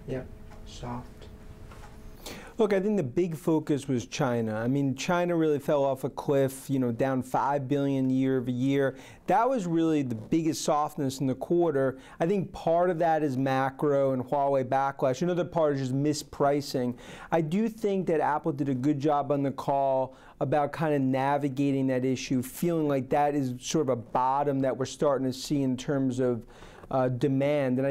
Yeah, soft. Look, I think the big focus was China. I mean, China really fell off a cliff, down 5 billion year over year. That was really the biggest softness in the quarter. I think part of that is macro and Huawei backlash. Another part is just mispricing. I do think that Apple did a good job on the call about kind of navigating that issue, feeling like that is sort of a bottom that we're starting to see in terms of demand. And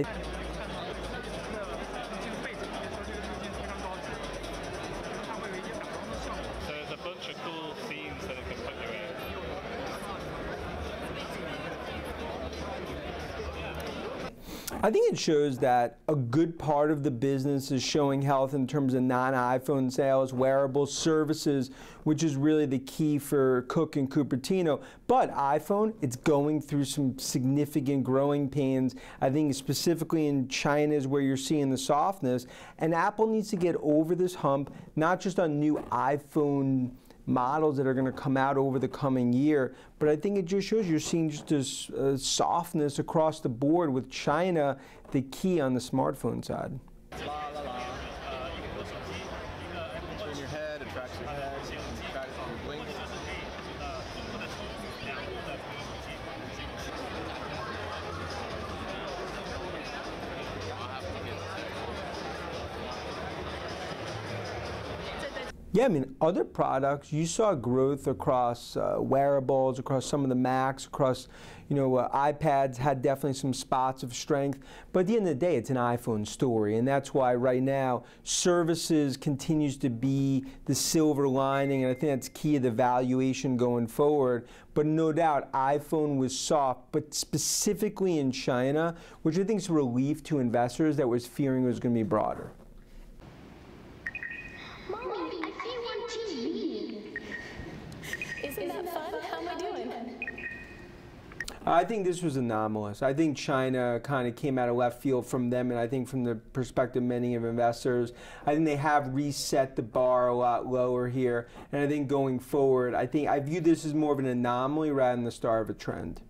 I think it shows that a good part of the business is showing health in terms of non-iPhone sales, wearables, services, which is really the key for Cook and Cupertino. But iPhone, it's going through some significant growing pains. I think specifically in China is where you're seeing the softness. And Apple needs to get over this hump, not just on new iPhone models that are going to come out over the coming year, but I think it just shows you're seeing just this softness across the board with China, the key on the smartphone side. Turn your head, it tracks your head, try to blink. Yeah, I mean, other products, you saw growth across wearables, across some of the Macs, across, iPads had definitely some spots of strength. But at the end of the day, it's an iPhone story. And that's why right now, services continues to be the silver lining. And I think that's key to the valuation going forward. But no doubt, iPhone was soft, but specifically in China, which I think is a relief to investors that was fearing it was going to be broader. Isn't that fun? How am I doing? I think this was anomalous. I think China kind of came out of left field from them, and I think from the perspective of many of investors, I think they have reset the bar a lot lower here. And I think going forward, I view this as more of an anomaly rather than the start of a trend.